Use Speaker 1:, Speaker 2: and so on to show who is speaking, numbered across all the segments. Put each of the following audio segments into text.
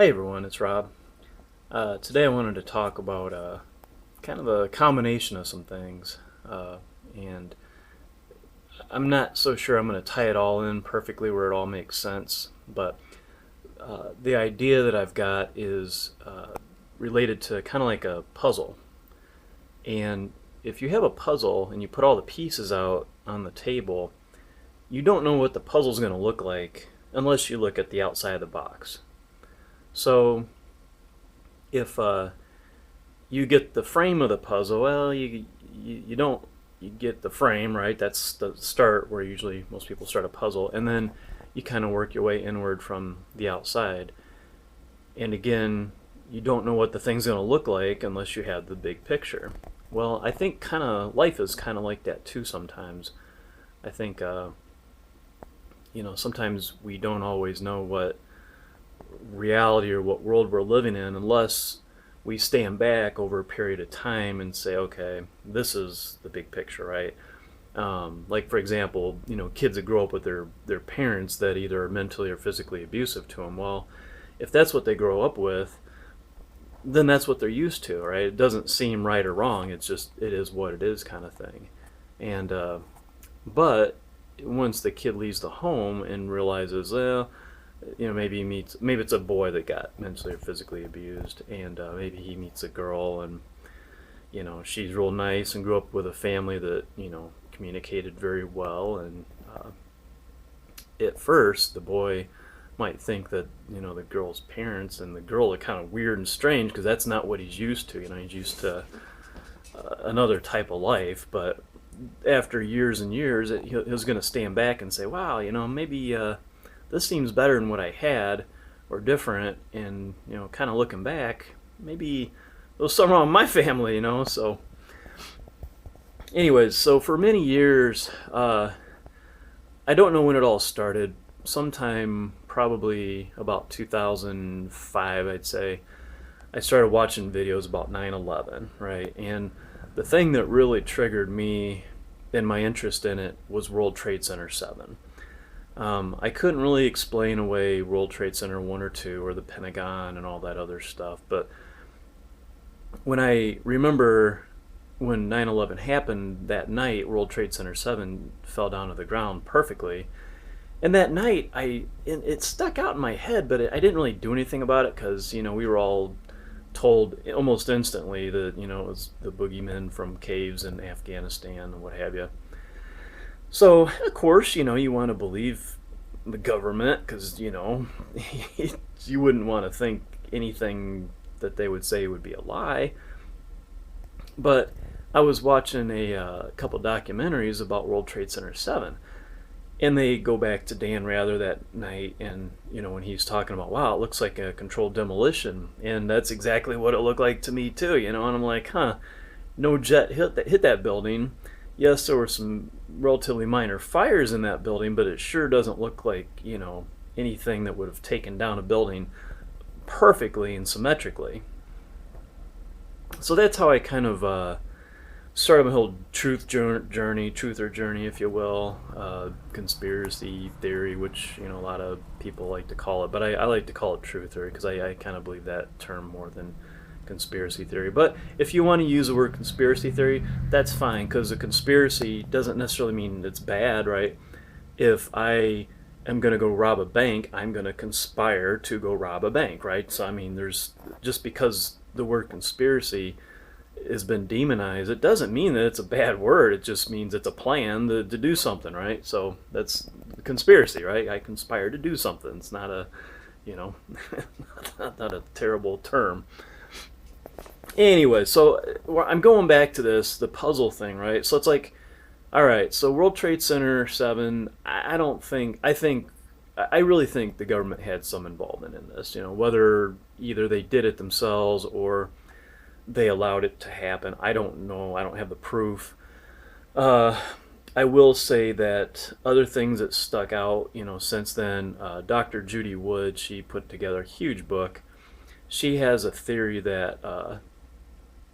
Speaker 1: Hey everyone, it's Rob. Today I wanted to talk about kind of a combination of some things, and I'm not so sure I'm going to tie it all in perfectly where it all makes sense, but the idea that I've got is related to kind of like a puzzle. And if you have a puzzle and you put all the pieces out on the table, you don't know what the puzzle's going to look like unless you look at the outside of the box. So if you get the frame of the puzzle, well, you don't you get the frame, right? That's the start where usually most people start a puzzle, and then you kind of work your way inward from the outside. And again, you don't know what the thing's going to look like unless you have the big picture. Well, I think kind of life is kind of like that too sometimes. I think sometimes we don't always know what reality or what world we're living in unless we stand back over a period of time and say, okay, this is the big picture, right? Like for example, kids that grow up with their parents that either are mentally or physically abusive to them. Well, if that's what they grow up with, then that's what they're used to, right? It doesn't seem right or wrong. It's just it is what it is, kind of thing. And but once the kid leaves the home and realizes, well, maybe it's a boy that got mentally or physically abused, and maybe he meets a girl, and she's real nice and grew up with a family that communicated very well, and at first the boy might think that the girl's parents and the girl are kind of weird and strange because that's not what he's used to. He's used to another type of life, but after years and years, he's going to stand back and say, wow, maybe this seems better than what I had, or different, and kind of looking back, maybe there was something wrong with my family, So, anyways, so for many years, I don't know when it all started. Sometime probably about 2005, I'd say. I started watching videos about 9/11, right? And the thing that really triggered me and my interest in it was World Trade Center 7. I couldn't really explain away World Trade Center 1 or 2 or the Pentagon and all that other stuff, but when I remember when 9/11 happened that night, World Trade Center 7 fell down to the ground perfectly. And that night, it stuck out in my head, but I didn't really do anything about it because, we were all told almost instantly that, it was the boogeymen from caves in Afghanistan and what have you. So, of course, you want to believe the government because, you wouldn't want to think anything that they would say would be a lie. But I was watching a couple documentaries about World Trade Center 7. And they go back to Dan Rather that night, and when he's talking about, wow, it looks like a controlled demolition, and that's exactly what it looked like to me too. And I'm like, huh, no jet hit that building. Yes, there were some relatively minor fires in that building, but it sure doesn't look like anything that would have taken down a building perfectly and symmetrically. So that's how I kind of started my whole truther journey, if you will, conspiracy theory, which a lot of people like to call it, but I like to call it truther because I kind of believe that term more than conspiracy theory. But if you want to use the word conspiracy theory, that's fine, because a conspiracy doesn't necessarily mean it's bad, right? If I am going to go rob a bank, I'm going to conspire to go rob a bank, right? So there's just because the word conspiracy has been demonized, it doesn't mean that it's a bad word. It just means it's a plan to do something, right? So that's conspiracy, right? I conspire to do something. It's not a not a terrible term. Anyway, so I'm going back to the puzzle thing, right? So it's like, all right, so World Trade Center 7, I really think the government had some involvement in this, whether either they did it themselves or they allowed it to happen. I don't know. I don't have the proof. I will say that other things that stuck out, since then, Dr. Judy Wood, she put together a huge book. She has a theory that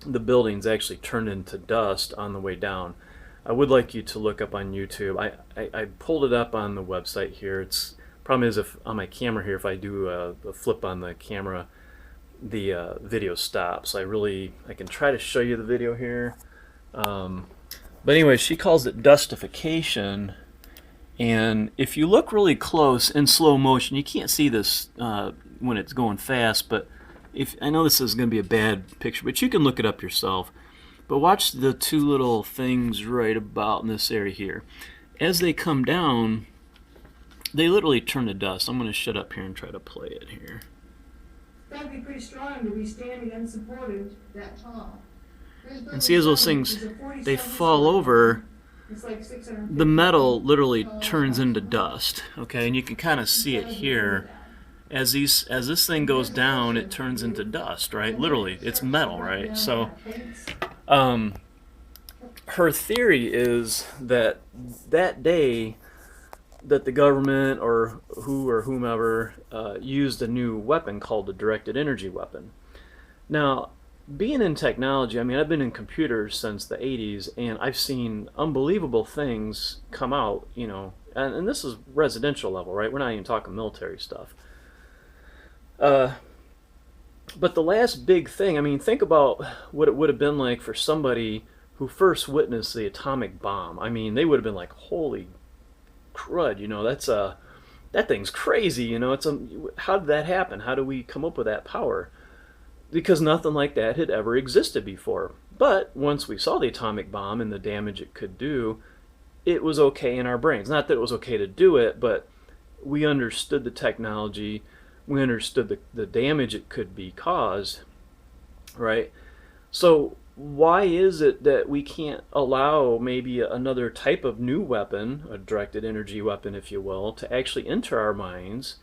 Speaker 1: the buildings actually turned into dust on the way down. I would like you to look up on YouTube. I pulled it up on the website here. It's Problem is, if on my camera here, if I do a flip on the camera, the video stops. I can try to show you the video here. But anyway, she calls it dustification. And if you look really close in slow motion, you can't see this when it's going fast, but I know this is going to be a bad picture, but you can look it up yourself. But watch the two little things right about in this area here. As they come down, they literally turn to dust. I'm going to shut up here and try to play it here.
Speaker 2: It's got to be pretty strong to be standing unsupported that tall.
Speaker 1: And see, as those things, they fall over, the metal literally turns into dust, okay? And you can kind of see it here. As this thing goes down, it turns into dust, right? Literally, it's metal, right? So, her theory is that that day that the government or whomever used a new weapon called a directed energy weapon. Now, being in technology, I mean, I've been in computers since the 80s, and I've seen unbelievable things come out, you know, and this is residential level, right? We're not even talking military stuff. But the last big thing, I mean, think about what it would have been like for somebody who first witnessed the atomic bomb. I mean, they would have been like, holy crud, you know, that thing's crazy, you know, how did that happen? How do we come up with that power? Because nothing like that had ever existed before. But once we saw the atomic bomb and the damage it could do, it was okay in our brains. Not that it was okay to do it, but we understood the technology, we understood the damage it could be caused, right? So why is it that we can't allow maybe another type of new weapon, a directed energy weapon, if you will, to actually enter our minds?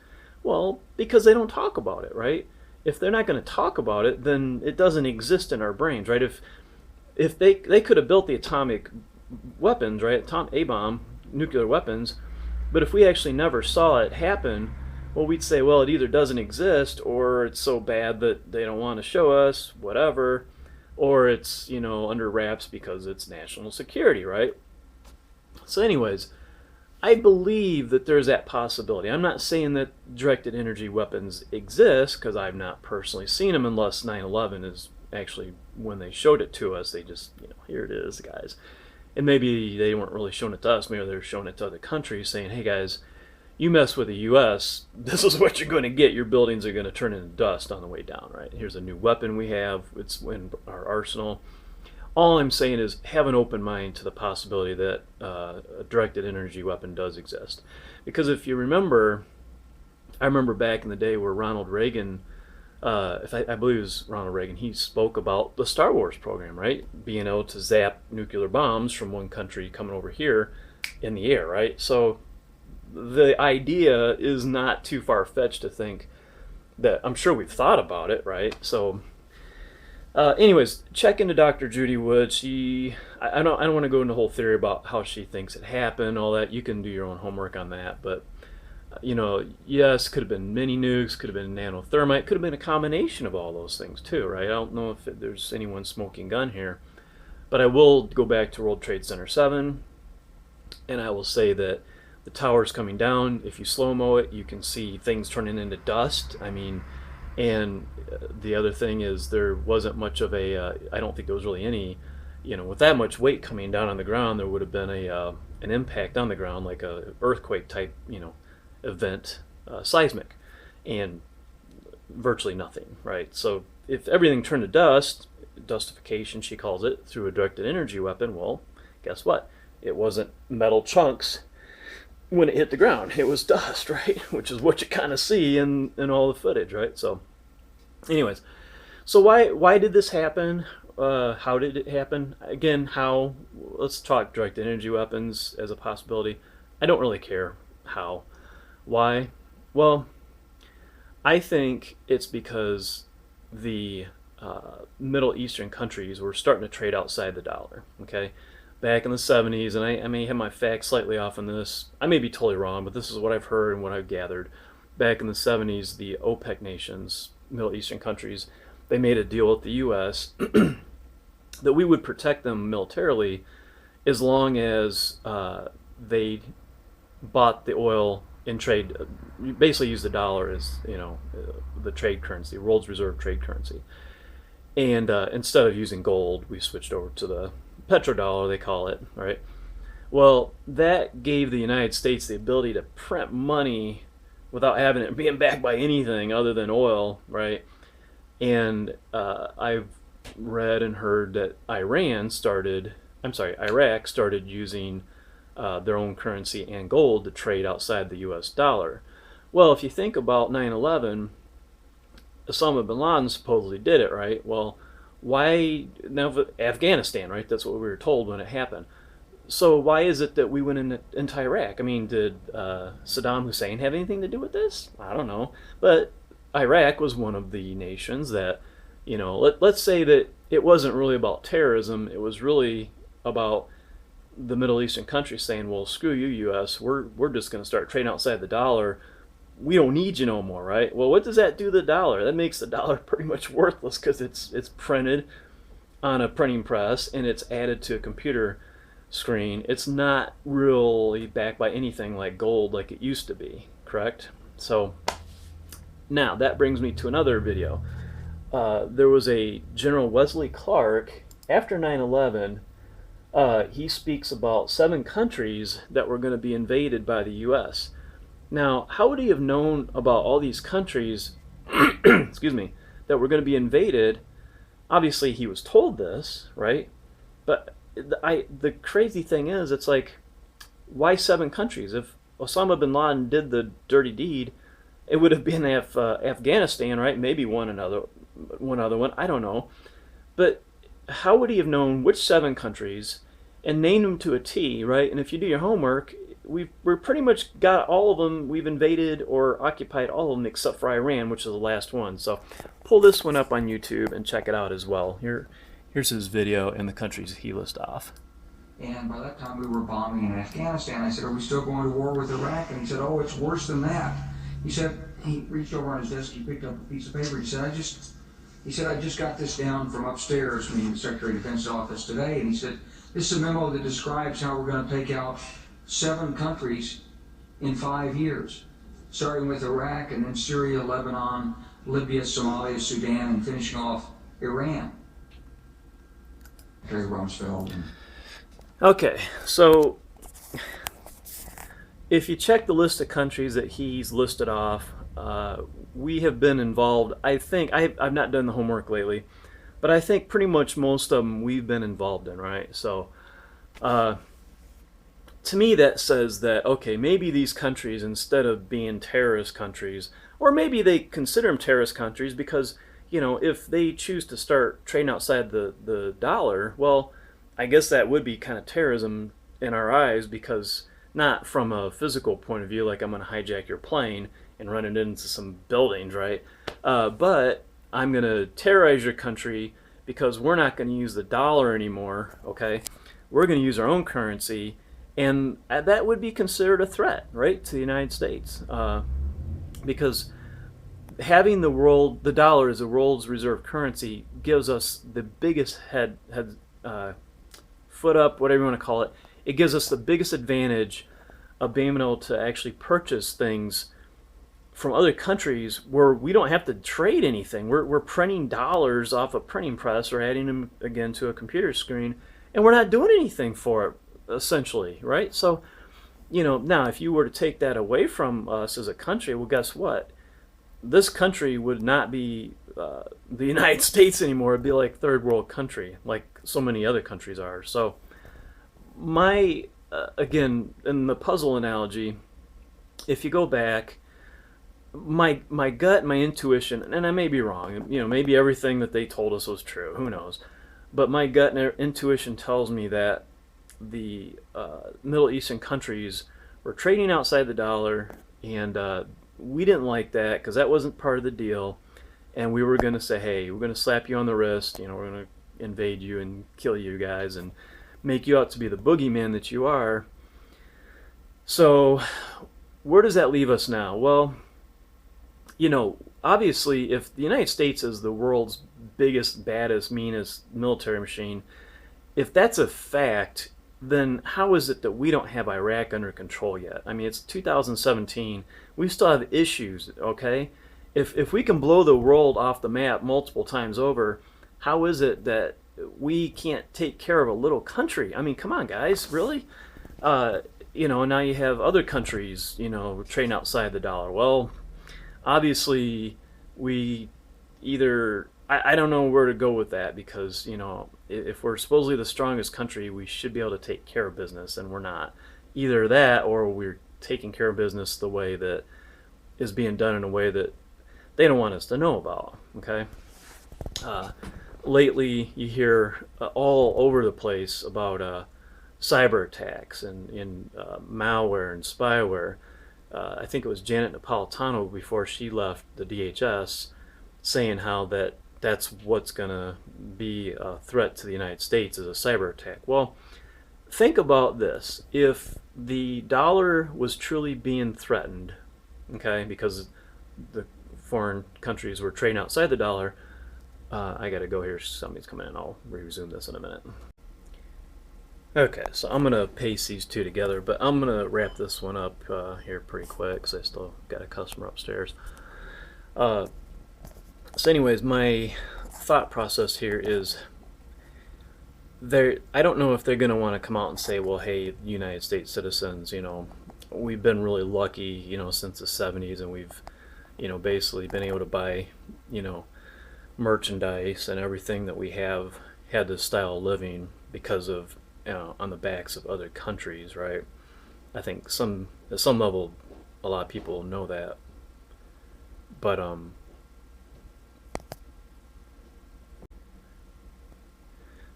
Speaker 1: Well, because they don't talk about it, right? If they're not going to talk about it, then it doesn't exist in our brains, right? If they could have built the atomic weapons, right, A-bomb, nuclear weapons, but if we actually never saw it happen, well, we'd say, well, it either doesn't exist, or it's so bad that they don't want to show us, whatever, or it's, you know, under wraps because it's national security, right? So anyways, I believe that there's that possibility. I'm not saying that directed energy weapons exist, because I've not personally seen them, unless 9/11 is actually when they showed it to us. They just, you know, here it is, guys. And maybe they weren't really showing it to us. Maybe they were showing it to other countries, saying, hey, guys, you mess with the U.S., this is what you're going to get. Your buildings are going to turn into dust on the way down, right? Here's a new weapon we have. It's in our arsenal. All I'm saying is have an open mind to the possibility that a directed energy weapon does exist. Because if you remember, I remember back in the day where Ronald Reagan, I believe it was Ronald Reagan, he spoke about the Star Wars program, right? Being able to zap nuclear bombs from one country coming over here in the air, right? So the idea is not too far-fetched to think that, I'm sure we've thought about it, right? So anyways, check into Dr. Judy Wood. I don't want to go into the whole theory about how she thinks it happened, all that. You can do your own homework on that. But, you know, yes, could have been mini nukes, could have been nanothermite, could have been a combination of all those things too, right? I don't know if there's anyone smoking gun here. But I will go back to World Trade Center 7, and I will say that the tower's coming down. If you slow-mo it, you can see things turning into dust. I mean, and the other thing is there wasn't much of a, I don't think there was really any, you know, with that much weight coming down on the ground, there would have been an impact on the ground, like a earthquake type, you know, event, seismic, and virtually nothing, right? So if everything turned to dust, dustification she calls it, through a directed energy weapon, well, guess what? It wasn't metal chunks when it hit the ground. It was dust, right? Which is what you kind of see in all the footage, right? So anyways, so why did this happen? How did it happen? Again, how? Let's talk directed energy weapons as a possibility. I don't really care how. Why? Well, I think it's because the Middle Eastern countries were starting to trade outside the dollar, okay? Back in the 70s, and I may have my facts slightly off on this. I may be totally wrong, but this is what I've heard and what I've gathered. Back in the 70s, the OPEC nations, Middle Eastern countries, they made a deal with the U.S. that we would protect them militarily as long as they bought the oil in trade. You basically use the dollar as the trade currency, world's reserve trade currency. And instead of using gold, we switched over to the petrodollar, they call it, right? Well, that gave the United States the ability to print money without having it being backed by anything other than oil, right? And I've read and heard that Iraq started using their own currency and gold to trade outside the U.S. dollar. Well, if you think about 9/11, Osama bin Laden supposedly did it, right? Well, why now Afghanistan, right? That's what we were told when it happened. So why is it that we went into Iraq? I mean, did Saddam Hussein have anything to do with this? I don't know. But Iraq was one of the nations that, let's say that it wasn't really about terrorism. It was really about the Middle Eastern countries saying, well, screw you, U.S. We're just going to start trading outside the dollar. We don't need you no more, right? Well, what does that do to the dollar? That makes the dollar pretty much worthless because it's printed on a printing press and it's added to a computer screen. It's not really backed by anything like gold like it used to be, correct? So now that brings me to another video. There was a General Wesley Clark after 9/11. He speaks about 7 countries that were going to be invaded by the U.S. Now, how would he have known about all these countries, excuse me, that were going to be invaded? Obviously, he was told this, right? But the crazy thing is, it's like, why 7 countries? If Osama bin Laden did the dirty deed, it would have been Afghanistan, right? Maybe one other one. I don't know. But how would he have known which 7 countries and named them to a T, right? And if you do your homework, we're pretty much got all of them. We've invaded or occupied all of them except for Iran, which is the last one. So pull this one up on YouTube and check it out as well. Here's his video and the countries he lists off.
Speaker 3: And by that time we were bombing in Afghanistan. I said, are we still going to war with Iraq? And he said, oh, it's worse than that. He said, he reached over on his desk, he picked up a piece of paper. He said, I just got this down from upstairs from the Secretary of Defense's office today. And he said, this is a memo that describes how we're going to take out 7 countries in 5 years, starting with Iraq and then Syria, Lebanon, Libya, Somalia, Sudan, and finishing off Iran. Terry Rumsfeld.
Speaker 1: Okay, so if you check the list of countries that he's listed off, we have been involved. I think I've not done the homework lately, but I think pretty much most of them we've been involved in, right? So to me that says that, okay, maybe these countries, instead of being terrorist countries, or maybe they consider them terrorist countries because, if they choose to start trading outside the dollar, well, I guess that would be kind of terrorism in our eyes, because not from a physical point of view, like I'm going to hijack your plane and run it into some buildings, right? But I'm going to terrorize your country because we're not going to use the dollar anymore, okay? We're going to use our own currency, and that would be considered a threat, right, to the United States, because having the dollar as the world's reserve currency gives us the biggest foot up, whatever you want to call it. It gives us the biggest advantage of being able to actually purchase things from other countries where we don't have to trade anything. We're printing dollars off a printing press or adding them again to a computer screen, and we're not doing anything for it, essentially, right? So, now if you were to take that away from us as a country, well, guess what? This country would not be the United States anymore. It'd be like third world country, like so many other countries are. So my again, in the puzzle analogy, if you go back, my gut, my intuition, and I may be wrong, maybe everything that they told us was true, who knows, but my gut and intuition tells me that the Middle Eastern countries were trading outside the dollar, and we didn't like that because that wasn't part of the deal, and we were going to say, hey, we're going to slap you on the wrist, we're going to invade you and kill you guys and make you out to be the boogeyman that you are. So where does that leave us now? Well, obviously, if the United States is the world's biggest, baddest, meanest military machine, if that's a fact, then how is it that we don't have Iraq under control yet? I mean, it's 2017. We still have issues, okay? If we can blow the world off the map multiple times over, how is it that we can't take care of a little country? I mean, come on, guys, really? Now you have other countries, trading outside the dollar. Well, obviously, we either I don't know where to go with that because if we're supposedly the strongest country, we should be able to take care of business, and we're not. Either that, or we're taking care of business the way that is being done in a way that they don't want us to know about. Okay. Lately, you hear all over the place about cyber attacks and malware and spyware. I think it was Janet Napolitano before she left the DHS saying how that's what's going to be a threat to the United States as a cyber attack. Well, think about this. If the dollar was truly being threatened, okay, because the foreign countries were trading outside the dollar, I got to go here. Somebody's coming in. I'll resume this in a minute. Okay, so I'm going to paste these two together, but I'm going to wrap this one up here pretty quick because I still got a customer upstairs. So anyways, my thought process here is I don't know if they're going to want to come out and say, well, hey, United States citizens, we've been really lucky, since the 70s, and we've, basically been able to buy, merchandise and everything that we have had this style of living because of, on the backs of other countries, right? I think at some level, a lot of people know that, but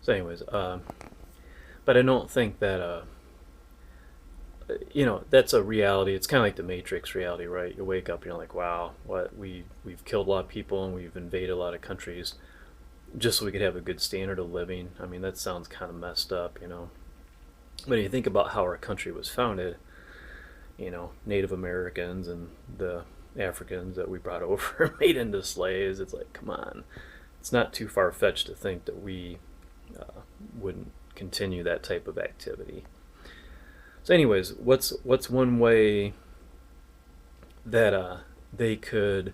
Speaker 1: so anyways, but I don't think that that's a reality. It's kind of like the Matrix reality, right? You wake up and you're like, wow, we've killed a lot of people and we've invaded a lot of countries just so we could have a good standard of living. I mean, that sounds kind of messed up, When you think about how our country was founded, Native Americans and the Africans that we brought over made into slaves. It's like, come on. It's not too far-fetched to think that we wouldn't continue that type of activity. So anyways, what's one way that they could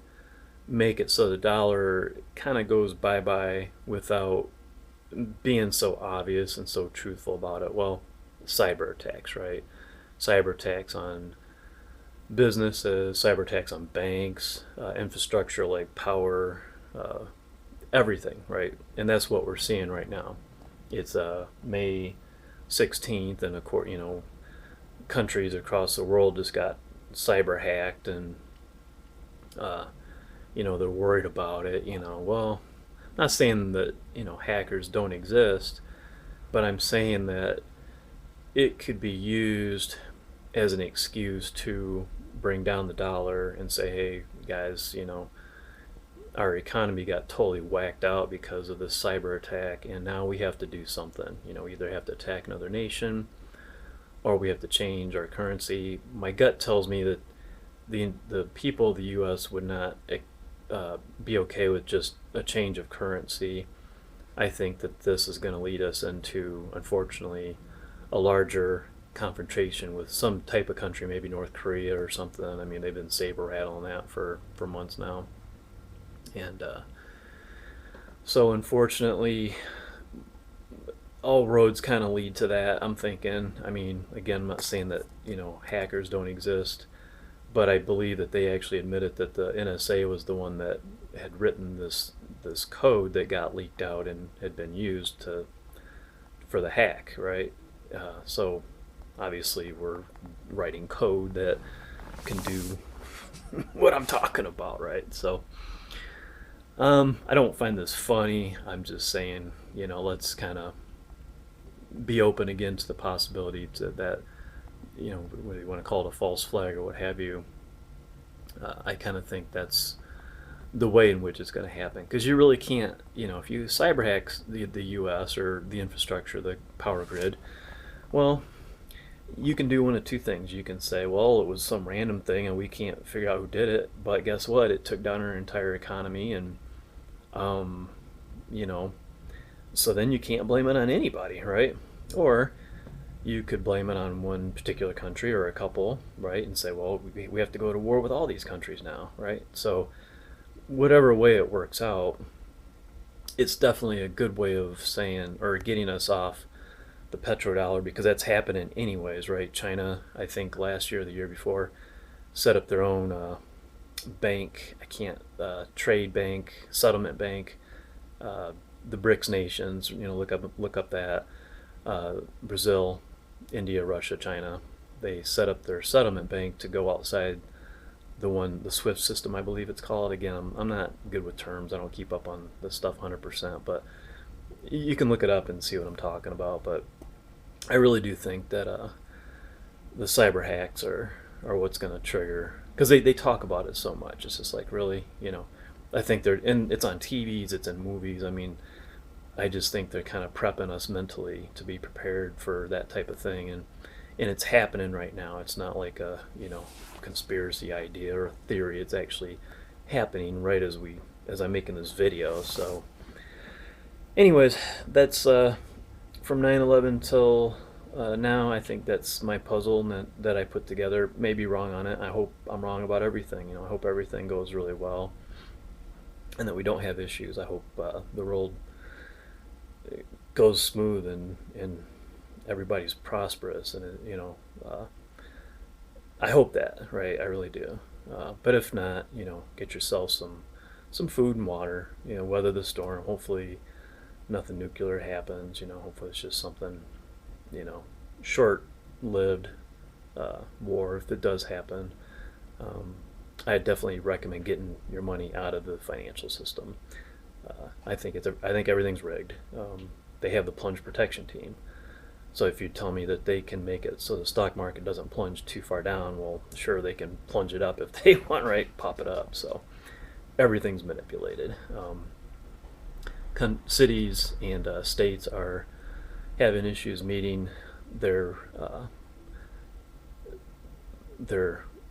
Speaker 1: make it so the dollar kind of goes bye-bye without being so obvious and so truthful about it? Well, cyber attacks, right? Cyber attacks on businesses, cyber attacks on banks, infrastructure like power, everything, right? And that's what we're seeing right now. It's May 16th, and of course, countries across the world just got cyber hacked, and they're worried about it. Well, I'm not saying that hackers don't exist, but I'm saying that it could be used as an excuse to bring down the dollar and say, hey guys, our economy got totally whacked out because of this cyber attack, and now we have to do something. We either have to attack another nation or we have to change our currency. My gut tells me that the people of the U.S. would not be okay with just a change of currency. I think that this is going to lead us into, unfortunately, a larger confrontation with some type of country, maybe North Korea or something. I mean, they've been saber rattling that for months now. And so unfortunately, all roads kind of lead to that, I'm thinking. I mean, again, I'm not saying that, hackers don't exist, but I believe that they actually admitted that the NSA was the one that had written this code that got leaked out and had been used for the hack, right? So obviously we're writing code that can do what I'm talking about, right? So I don't find this funny. I'm just saying, let's kind of be open again to the possibility that, whether you want to call it a false flag or what have you. I kind of think that's the way in which it's going to happen, because you really can't, if you cyber hack the U.S. or the infrastructure, the power grid, well, you can do one of two things. You can say, well, it was some random thing and we can't figure out who did it, but guess what? It took down our entire economy, and so then you can't blame it on anybody, right? Or you could blame it on one particular country or a couple, right? And say, well, we have to go to war with all these countries now, right? So whatever way it works out, it's definitely a good way of saying or getting us off the petrodollar, because that's happening anyways, right? China, I think last year or the year before, set up their own bank. I can't trade bank, settlement bank. The BRICS nations, look up that Brazil, India, Russia, China. They set up their settlement bank to go outside the SWIFT system, I believe it's called. Again, I'm not good with terms. I don't keep up on this stuff 100%, but you can look it up and see what I'm talking about. But I really do think that the cyber hacks are what's going to trigger, because they talk about it so much. It's just like, really, I think it's on TVs, it's in movies. I mean, I just think they're kind of prepping us mentally to be prepared for that type of thing, and it's happening right now. It's not like a conspiracy idea or a theory. It's actually happening right as I'm making this video. So, anyways, that's from 9/11 till now. I think that's my puzzle that I put together. Maybe wrong on it. I hope I'm wrong about everything. I hope everything goes really well, and that we don't have issues. I hope the world goes smooth and everybody's prosperous, and I hope that, right? I really do. But if not, get yourself some food and water. Weather the storm. Hopefully, nothing nuclear happens. Hopefully it's just something, short-lived war if it does happen. I definitely recommend getting your money out of the financial system. I think everything's rigged. They have the plunge protection team. So if you tell me that they can make it so the stock market doesn't plunge too far down, well, sure, they can plunge it up if they want, right? Pop it up. So everything's manipulated. Cities and states are having issues meeting their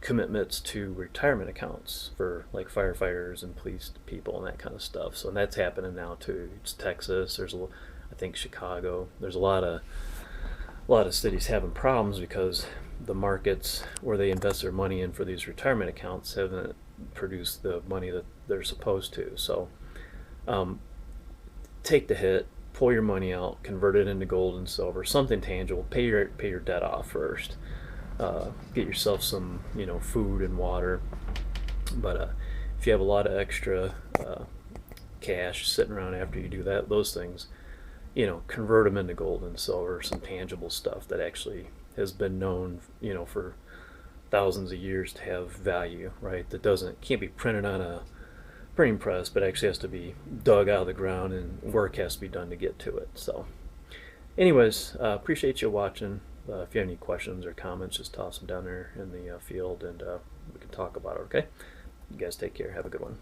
Speaker 1: commitments to retirement accounts for like firefighters and police people and that kind of stuff. So that's happening now too. It's Texas. I think Chicago. There's a lot of cities having problems because the markets where they invest their money in for these retirement accounts haven't produced the money that they're supposed to. So take the hit, pull your money out, convert it into gold and silver, something tangible. Pay your debt off first. Get yourself some food and water. But if you have a lot of extra cash sitting around after you do those things, convert them into gold and silver, some tangible stuff that actually has been known, for thousands of years to have value, right? That can't be printed on a printing press, but actually has to be dug out of the ground and work has to be done to get to it. So anyways, appreciate you watching. If you have any questions or comments, just toss them down there in the field and we can talk about it, okay? You guys take care. Have a good one.